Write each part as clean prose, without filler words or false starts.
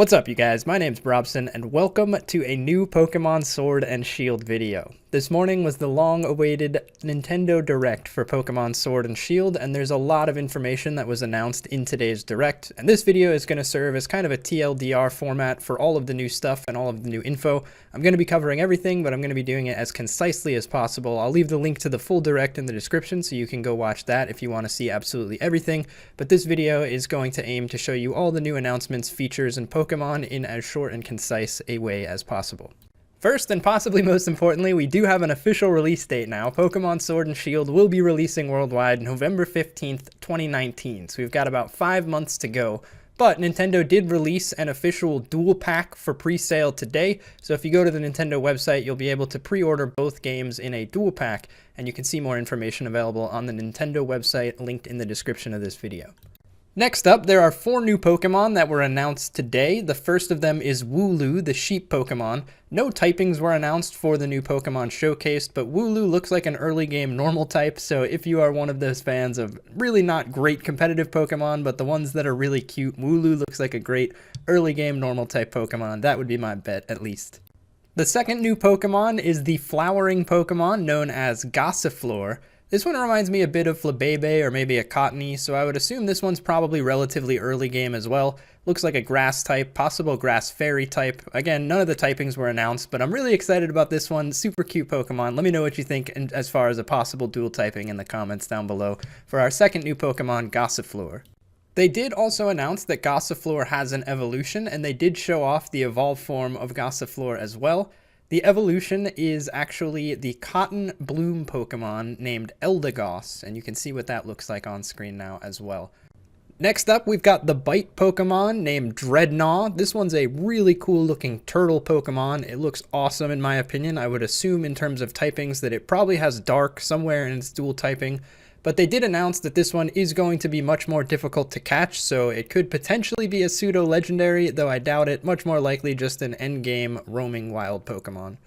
What's up, you guys? My name's Robson, and welcome to a new Pokemon Sword and Shield video. This morning was the long-awaited Nintendo Direct for Pokemon Sword and Shield, and there's a lot of information that was announced in today's Direct, and this video is going to serve as kind of a TLDR format for all of the new stuff and all of the new info. I'm going to be covering everything, but I'm going to be doing it as concisely as possible. I'll leave the link to the full Direct in the description, so you can go watch that if you want to see absolutely everything, but this video is going to aim to show you all the new announcements, features, and Pokemon in as short and concise a way as possible. First, and possibly most importantly, we do have an official release date now. Pokemon Sword and Shield will be releasing worldwide November 15th, 2019, so we've got about 5 months to go. But Nintendo did release an official dual pack for pre-sale today, so if you go to the Nintendo website, you'll be able to pre-order both games in a dual pack, and you can see more information available on the Nintendo website linked in the description of this video. Next up, there are 4 new Pokemon that were announced today. The first of them is Wooloo, the sheep Pokemon. No typings were announced for the new Pokemon showcased, but Wooloo looks like an early game normal type, so if you are one of those fans of really not great competitive Pokemon, but the ones that are really cute, Wooloo looks like a great early game normal type Pokemon. That would be my bet, at least. The second new Pokemon is the flowering Pokemon known as Gossifleur. This one reminds me a bit of Flabebe or maybe a Cottony, so I would assume this one's probably relatively early game as well. Looks like a grass type, possible grass fairy type. Again, none of the typings were announced, but I'm really excited about this one. Super cute Pokemon. Let me know what you think as far as a possible dual typing in the comments down below for our second new Pokemon, Gossifleur. They did also announce that Gossifleur has an evolution, and they did show off the evolved form of Gossifleur as well. The evolution is actually the Cotton Bloom Pokemon named Eldegoss, and you can see what that looks like on screen now as well. Next up, we've got the Bite Pokemon named Dreadnought. This one's a really cool looking turtle Pokemon. It looks awesome in my opinion. I would assume in terms of typings that it probably has Dark somewhere in its dual typing. But they did announce that this one is going to be much more difficult to catch, so it could potentially be a pseudo-legendary, though I doubt it, much more likely just an endgame roaming wild Pokemon.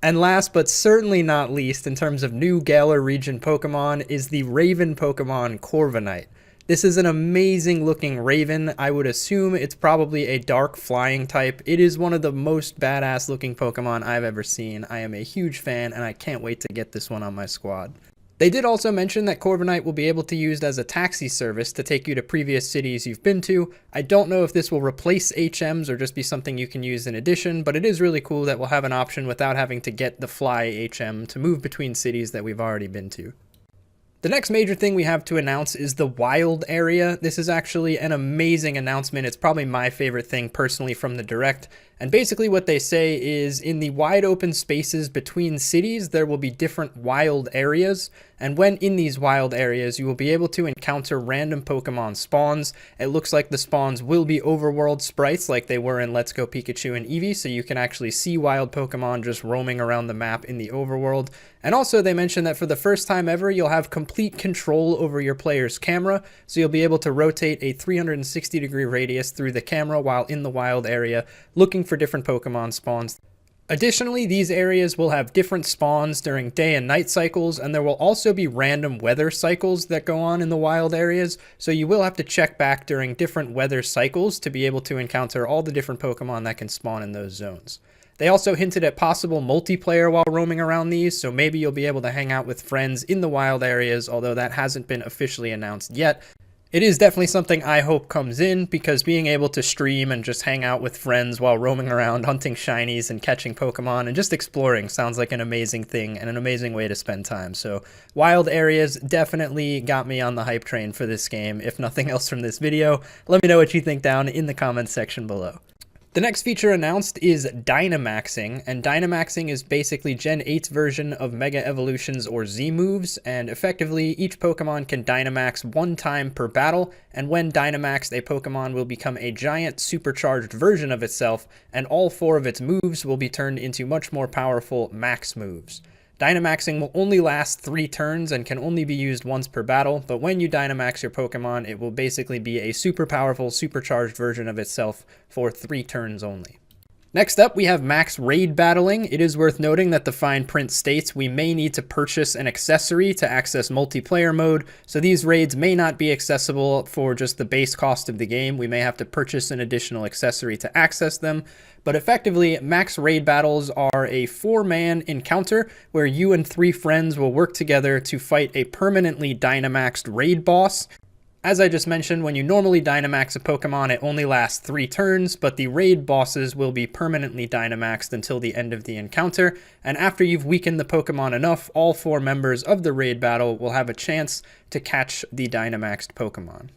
And last but certainly not least, in terms of new Galar region Pokemon, is the Raven Pokemon Corviknight. This is an amazing looking Raven. I would assume it's probably a dark flying type. It is one of the most badass looking Pokemon I've ever seen. I am a huge fan, and I can't wait to get this one on my squad. They did also mention that Corviknight will be able to be used as a taxi service to take you to previous cities you've been to. I don't know if this will replace HMs or just be something you can use in addition, but it is really cool that we'll have an option without having to get the Fly HM to move between cities that we've already been to. The next major thing we have to announce is the Wild area. This is actually an amazing announcement. It's probably my favorite thing personally from the Direct. And basically what they say is in the wide open spaces between cities, there will be different wild areas. And when in these wild areas, you will be able to encounter random Pokemon spawns. It looks like the spawns will be overworld sprites like they were in Let's Go Pikachu and Eevee, so you can actually see wild Pokemon just roaming around the map in the overworld. And also they mentioned that for the first time ever, you'll have complete control over your player's camera, so you'll be able to rotate a 360-degree radius through the camera while in the wild area, looking for different Pokemon spawns. Additionally, these areas will have different spawns during day and night cycles, and there will also be random weather cycles that go on in the wild areas, so you will have to check back during different weather cycles to be able to encounter all the different Pokemon that can spawn in those zones. They also hinted at possible multiplayer while roaming around these, so maybe you'll be able to hang out with friends in the wild areas, although that hasn't been officially announced yet. It is definitely something I hope comes in, because being able to stream and just hang out with friends while roaming around, hunting shinies and catching Pokemon and just exploring sounds like an amazing thing and an amazing way to spend time. So wild areas definitely got me on the hype train for this game, if nothing else from this video. Let me know what you think down in the comments section below. The next feature announced is Dynamaxing, and Dynamaxing is basically Gen 8's version of Mega Evolutions or Z moves, and effectively each Pokemon can Dynamax one time per battle, and when Dynamaxed, a Pokemon will become a giant supercharged version of itself, and all 4 of its moves will be turned into much more powerful max moves. Dynamaxing will only last 3 turns and can only be used once per battle, but when you Dynamax your Pokemon, it will basically be a super powerful, supercharged version of itself for 3 turns only. Next up, we have max raid battling. It is worth noting that the fine print states we may need to purchase an accessory to access multiplayer mode, so these raids may not be accessible for just the base cost of the game. We may have to purchase an additional accessory to access them, but effectively, max raid battles are a 4-man encounter where you and 3 friends will work together to fight a permanently Dynamaxed raid boss. As I just mentioned, when you normally Dynamax a Pokemon, it only lasts 3 turns, but the raid bosses will be permanently Dynamaxed until the end of the encounter, and after you've weakened the Pokemon enough, all 4 members of the raid battle will have a chance to catch the Dynamaxed Pokemon.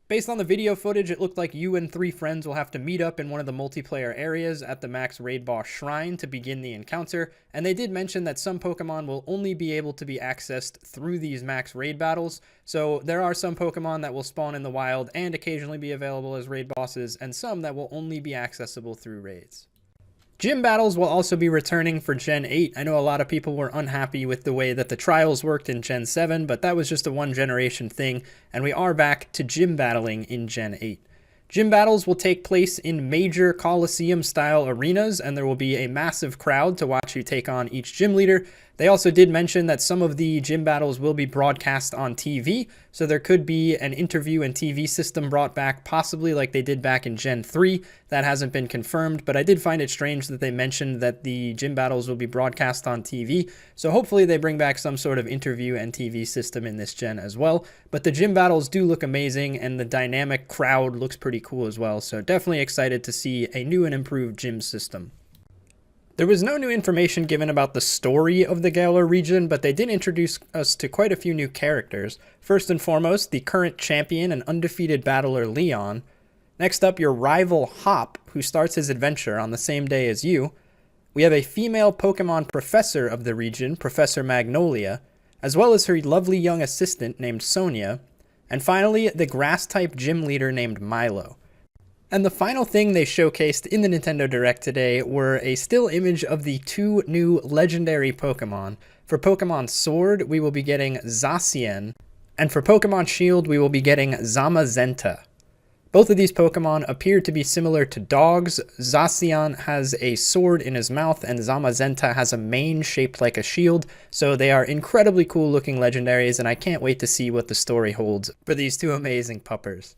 Based on the video footage, it looked like you and 3 friends will have to meet up in one of the multiplayer areas at the Max Raid Boss Shrine to begin the encounter, and they did mention that some Pokemon will only be able to be accessed through these Max Raid battles, so there are some Pokemon that will spawn in the wild and occasionally be available as raid bosses, and some that will only be accessible through raids. Gym battles will also be returning for Gen 8. I know a lot of people were unhappy with the way that the trials worked in Gen 7, but that was just a one-generation thing, and we are back to gym battling in Gen 8. Gym battles will take place in major Coliseum-style arenas, and there will be a massive crowd to watch you take on each gym leader. They also did mention that some of the gym battles will be broadcast on TV, so there could be an interview and TV system brought back, possibly like they did back in Gen 3. That hasn't been confirmed, but I did find it strange that they mentioned that the gym battles will be broadcast on TV, so hopefully they bring back some sort of interview and TV system in this gen as well. But the gym battles do look amazing, and the dynamic crowd looks pretty cool as well, so definitely excited to see a new and improved gym system. There was no new information given about the story of the Galar region, but they did introduce us to quite a few new characters. First and foremost, the current champion and undefeated battler Leon. Next up, your rival Hop, who starts his adventure on the same day as you. We have a female Pokemon professor of the region, Professor Magnolia, as well as her lovely young assistant named Sonia. And finally, the grass-type gym leader named Milo. And the final thing they showcased in the Nintendo Direct today were a still image of the 2 new legendary Pokemon. For Pokemon Sword, we will be getting Zacian, and for Pokemon Shield, we will be getting Zamazenta. Both of these Pokemon appear to be similar to dogs. Zacian has a sword in his mouth, and Zamazenta has a mane shaped like a shield, so they are incredibly cool looking legendaries, and I can't wait to see what the story holds for these 2 amazing puppers.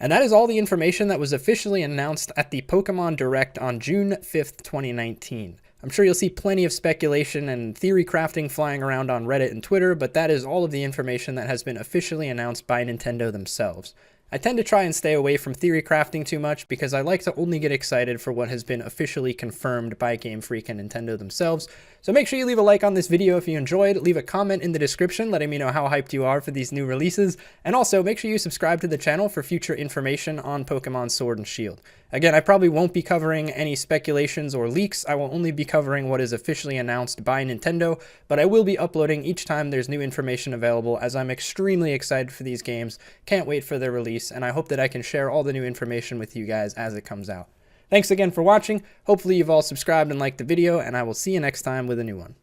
And that is all the information that was officially announced at the Pokemon Direct on June 5th, 2019. I'm sure you'll see plenty of speculation and theory crafting flying around on Reddit and Twitter, but that is all of the information that has been officially announced by Nintendo themselves. I tend to try and stay away from theory crafting too much because I like to only get excited for what has been officially confirmed by Game Freak and Nintendo themselves. So make sure you leave a like on this video if you enjoyed, leave a comment in the description letting me know how hyped you are for these new releases, and also make sure you subscribe to the channel for future information on Pokemon Sword and Shield. Again, I probably won't be covering any speculations or leaks. I will only be covering what is officially announced by Nintendo, but I will be uploading each time there's new information available as I'm extremely excited for these games, can't wait for their release, and I hope that I can share all the new information with you guys as it comes out. Thanks again for watching. Hopefully you've all subscribed and liked the video, and I will see you next time with a new one.